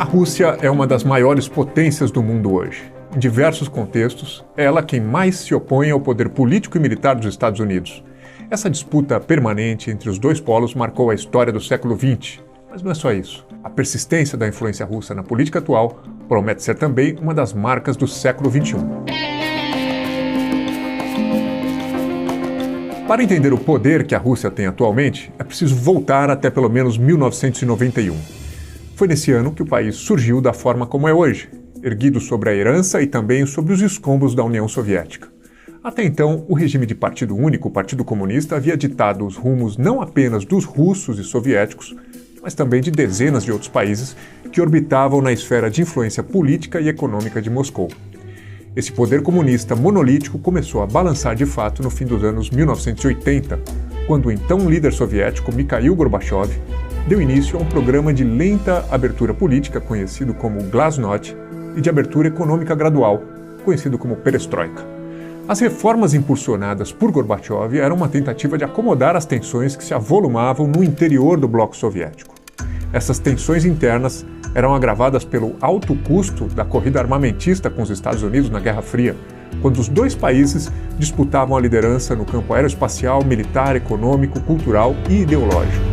Rússia é uma das maiores potências do mundo hoje. Em diversos contextos, é ela quem mais se opõe ao poder político e militar dos Estados Unidos. Essa disputa permanente entre os dois polos marcou a história do século XX. Mas não é só isso. A persistência da influência russa na política atual promete ser também uma das marcas do século XXI. Para entender o poder que a Rússia tem atualmente, é preciso voltar até pelo menos 1991. Foi nesse ano que o país surgiu da forma como é hoje, erguido sobre a herança e também sobre os escombros da União Soviética. Até então, o regime de partido único, o Partido Comunista, havia ditado os rumos não apenas dos russos e soviéticos, mas também de dezenas de outros países que orbitavam na esfera de influência política e econômica de Moscou. Esse poder comunista monolítico começou a balançar de fato no fim dos anos 1980, quando o então líder soviético Mikhail Gorbachev deu início a um programa de lenta abertura política, conhecido como Glasnost, e de abertura econômica gradual, conhecido como Perestroika. As reformas impulsionadas por Gorbachev eram uma tentativa de acomodar as tensões que se avolumavam no interior do bloco soviético. Essas tensões internas eram agravadas pelo alto custo da corrida armamentista com os Estados Unidos na Guerra Fria, quando os dois países disputavam a liderança no campo aeroespacial, militar, econômico, cultural e ideológico.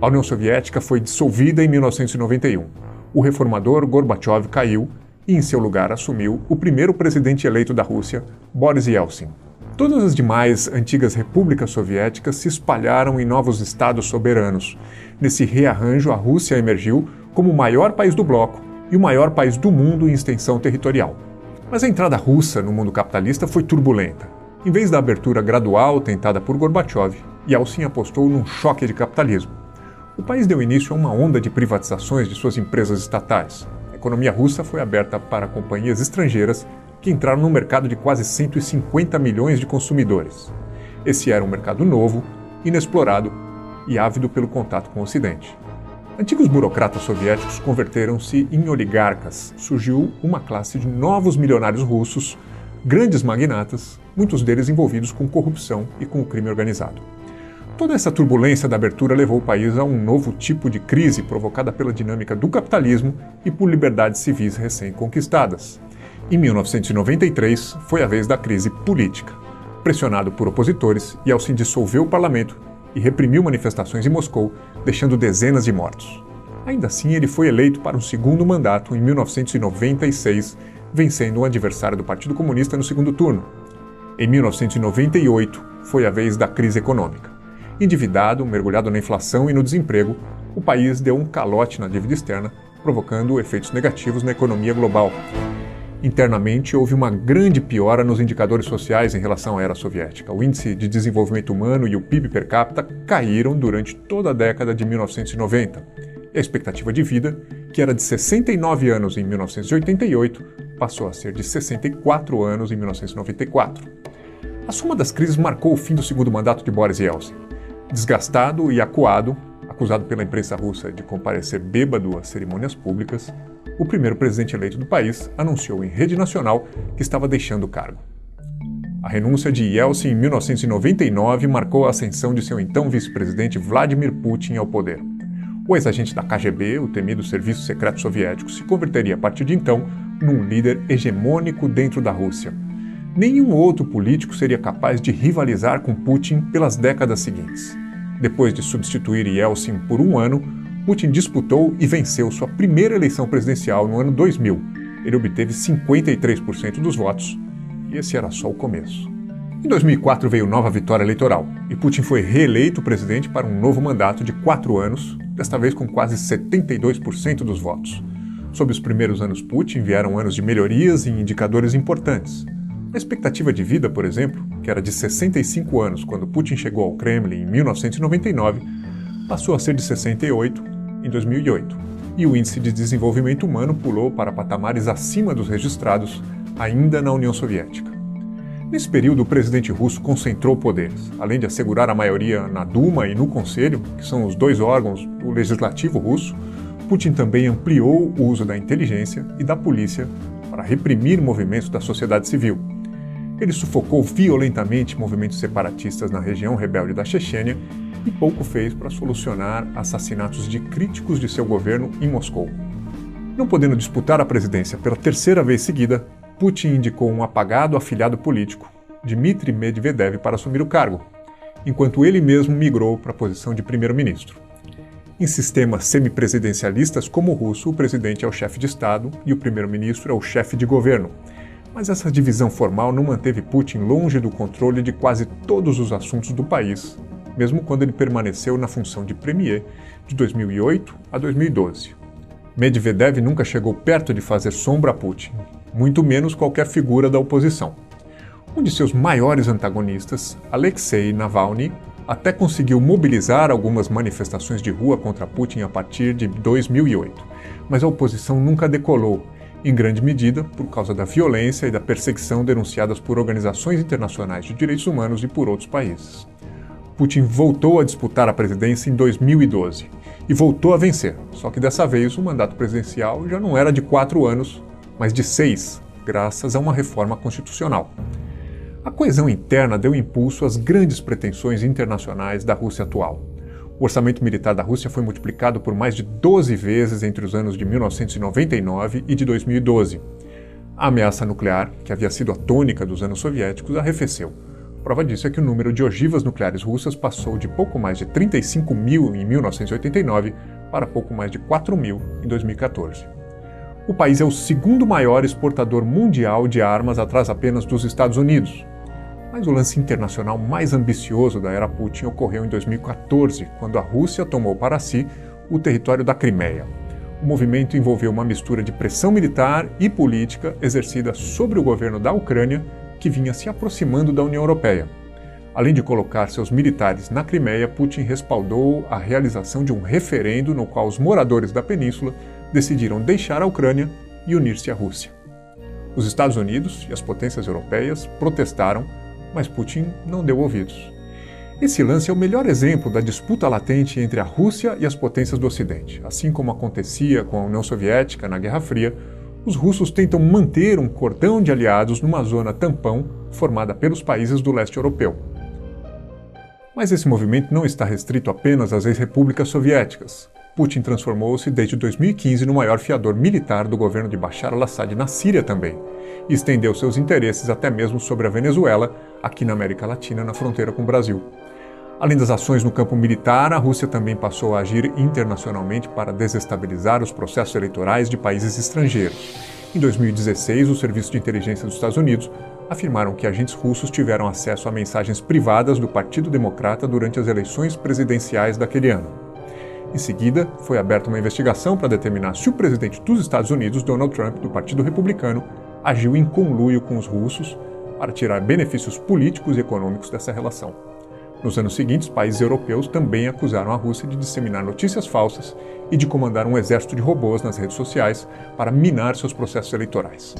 A União Soviética foi dissolvida em 1991. O reformador Gorbachev caiu e, em seu lugar, assumiu o primeiro presidente eleito da Rússia, Boris Yeltsin. Todas as demais antigas repúblicas soviéticas se espalharam em novos estados soberanos. Nesse rearranjo, a Rússia emergiu como o maior país do bloco e o maior país do mundo em extensão territorial. Mas a entrada russa no mundo capitalista foi turbulenta. Em vez da abertura gradual tentada por Gorbachev, Yeltsin apostou num choque de capitalismo. O país deu início a uma onda de privatizações de suas empresas estatais. A economia russa foi aberta para companhias estrangeiras que entraram no mercado de quase 150 milhões de consumidores. Esse era um mercado novo, inexplorado e ávido pelo contato com o Ocidente. Antigos burocratas soviéticos converteram-se em oligarcas. Surgiu uma classe de novos milionários russos, grandes magnatas, muitos deles envolvidos com corrupção e com o crime organizado. Toda essa turbulência da abertura levou o país a um novo tipo de crise provocada pela dinâmica do capitalismo e por liberdades civis recém-conquistadas. Em 1993, foi a vez da crise política. Pressionado por opositores, Yeltsin dissolveu o parlamento e reprimiu manifestações em Moscou, deixando dezenas de mortos. Ainda assim, ele foi eleito para um segundo mandato em 1996, vencendo um adversário do Partido Comunista no segundo turno. Em 1998, foi a vez da crise econômica. Endividado, mergulhado na inflação e no desemprego, o país deu um calote na dívida externa, provocando efeitos negativos na economia global. Internamente, houve uma grande piora nos indicadores sociais em relação à era soviética. O índice de desenvolvimento humano e o PIB per capita caíram durante toda a década de 1990. E a expectativa de vida, que era de 69 anos em 1988, passou a ser de 64 anos em 1994. A soma das crises marcou o fim do segundo mandato de Boris Yeltsin. Desgastado e acuado, acusado pela imprensa russa de comparecer bêbado às cerimônias públicas, o primeiro presidente eleito do país anunciou em rede nacional que estava deixando o cargo. A renúncia de Yeltsin em 1999 marcou a ascensão de seu então vice-presidente Vladimir Putin ao poder. O ex-agente da KGB, o temido Serviço Secreto Soviético, se converteria a partir de então num líder hegemônico dentro da Rússia. Nenhum outro político seria capaz de rivalizar com Putin pelas décadas seguintes. Depois de substituir Yeltsin por um ano, Putin disputou e venceu sua primeira eleição presidencial no ano 2000. Ele obteve 53% dos votos, e esse era só o começo. Em 2004 veio nova vitória eleitoral, e Putin foi reeleito presidente para um novo mandato de 4 anos, desta vez com quase 72% dos votos. Sob os primeiros anos Putin vieram anos de melhorias em indicadores importantes. A expectativa de vida, por exemplo, que era de 65 anos quando Putin chegou ao Kremlin em 1999, passou a ser de 68 em 2008. E o índice de desenvolvimento humano pulou para patamares acima dos registrados ainda na União Soviética. Nesse período, o presidente russo concentrou poderes. Além de assegurar a maioria na Duma e no Conselho, que são os dois órgãos do legislativo russo, Putin também ampliou o uso da inteligência e da polícia para reprimir movimentos da sociedade civil. Ele sufocou violentamente movimentos separatistas na região rebelde da Chechênia e pouco fez para solucionar assassinatos de críticos de seu governo em Moscou. Não podendo disputar a presidência pela terceira vez seguida, Putin indicou um apagado afilhado político, Dmitry Medvedev, para assumir o cargo, enquanto ele mesmo migrou para a posição de primeiro-ministro. Em sistemas semipresidencialistas como o russo, o presidente é o chefe de Estado e o primeiro-ministro é o chefe de governo. Mas essa divisão formal não manteve Putin longe do controle de quase todos os assuntos do país, mesmo quando ele permaneceu na função de premier de 2008 a 2012. Medvedev nunca chegou perto de fazer sombra a Putin, muito menos qualquer figura da oposição. Um de seus maiores antagonistas, Alexei Navalny, até conseguiu mobilizar algumas manifestações de rua contra Putin a partir de 2008, mas a oposição nunca decolou, em grande medida por causa da violência e da perseguição denunciadas por organizações internacionais de direitos humanos e por outros países. Putin voltou a disputar a presidência em 2012 e voltou a vencer, só que dessa vez o mandato presidencial já não era de 4 anos, mas de 6, graças a uma reforma constitucional. A coesão interna deu impulso às grandes pretensões internacionais da Rússia atual. O orçamento militar da Rússia foi multiplicado por mais de 12 vezes entre os anos de 1999 e de 2012. A ameaça nuclear, que havia sido a tônica dos anos soviéticos, arrefeceu. Prova disso é que o número de ogivas nucleares russas passou de pouco mais de 35 mil em 1989 para pouco mais de 4 mil em 2014. O país é o segundo maior exportador mundial de armas, atrás apenas dos Estados Unidos. Mas o lance internacional mais ambicioso da era Putin ocorreu em 2014, quando a Rússia tomou para si o território da Crimeia. O movimento envolveu uma mistura de pressão militar e política exercida sobre o governo da Ucrânia, que vinha se aproximando da União Europeia. Além de colocar seus militares na Crimeia, Putin respaldou a realização de um referendo no qual os moradores da península decidiram deixar a Ucrânia e unir-se à Rússia. Os Estados Unidos e as potências europeias protestaram, mas Putin não deu ouvidos. Esse lance é o melhor exemplo da disputa latente entre a Rússia e as potências do Ocidente. Assim como acontecia com a União Soviética na Guerra Fria, os russos tentam manter um cordão de aliados numa zona tampão formada pelos países do leste europeu. Mas esse movimento não está restrito apenas às ex-repúblicas soviéticas. Putin transformou-se desde 2015 no maior fiador militar do governo de Bashar al-Assad na Síria também, e estendeu seus interesses até mesmo sobre a Venezuela, aqui na América Latina, na fronteira com o Brasil. Além das ações no campo militar, a Rússia também passou a agir internacionalmente para desestabilizar os processos eleitorais de países estrangeiros. Em 2016, o Serviço de Inteligência dos Estados Unidos afirmaram que agentes russos tiveram acesso a mensagens privadas do Partido Democrata durante as eleições presidenciais daquele ano. Em seguida, foi aberta uma investigação para determinar se o presidente dos Estados Unidos, Donald Trump, do Partido Republicano, agiu em conluio com os russos para tirar benefícios políticos e econômicos dessa relação. Nos anos seguintes, países europeus também acusaram a Rússia de disseminar notícias falsas e de comandar um exército de robôs nas redes sociais para minar seus processos eleitorais.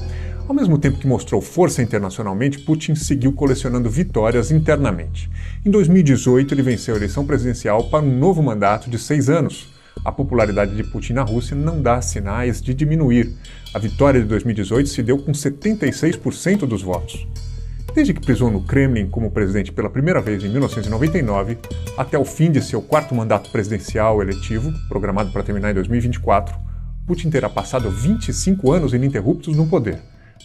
Ao mesmo tempo que mostrou força internacionalmente, Putin seguiu colecionando vitórias internamente. Em 2018, ele venceu a eleição presidencial para um novo mandato de 6 anos. A popularidade de Putin na Rússia não dá sinais de diminuir. A vitória de 2018 se deu com 76% dos votos. Desde que prisou no Kremlin como presidente pela primeira vez em 1999, até o fim de seu 4º mandato presidencial eletivo, programado para terminar em 2024, Putin terá passado 25 anos ininterruptos no poder,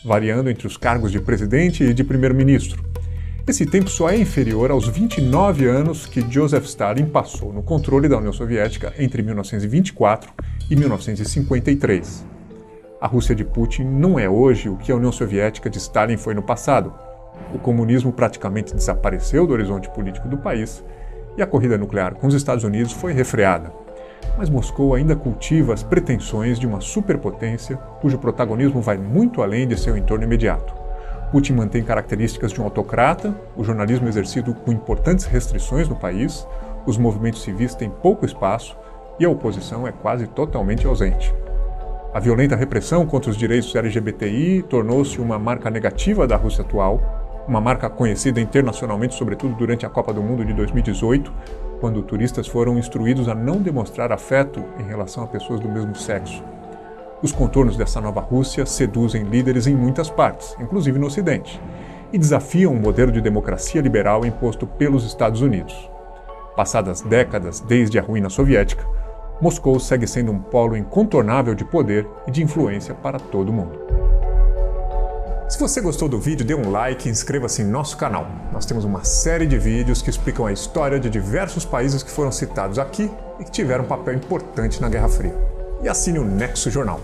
variando entre os cargos de presidente e de primeiro-ministro. Esse tempo só é inferior aos 29 anos que Joseph Stalin passou no controle da União Soviética entre 1924 e 1953. A Rússia de Putin não é hoje o que a União Soviética de Stalin foi no passado. O comunismo praticamente desapareceu do horizonte político do país e a corrida nuclear com os Estados Unidos foi refreada. Mas Moscou ainda cultiva as pretensões de uma superpotência cujo protagonismo vai muito além de seu entorno imediato. Putin mantém características de um autocrata, o jornalismo exercido com importantes restrições no país, os movimentos civis têm pouco espaço e a oposição é quase totalmente ausente. A violenta repressão contra os direitos LGBTI tornou-se uma marca negativa da Rússia atual, uma marca conhecida internacionalmente sobretudo durante a Copa do Mundo de 2018, quando turistas foram instruídos a não demonstrar afeto em relação a pessoas do mesmo sexo. Os contornos dessa nova Rússia seduzem líderes em muitas partes, inclusive no Ocidente, e desafiam o modelo de democracia liberal imposto pelos Estados Unidos. Passadas décadas desde a ruína soviética, Moscou segue sendo um polo incontornável de poder e de influência para todo mundo. Se você gostou do vídeo, dê um like e inscreva-se em nosso canal. Nós temos uma série de vídeos que explicam a história de diversos países que foram citados aqui e que tiveram um papel importante na Guerra Fria. E assine o Nexo Jornal.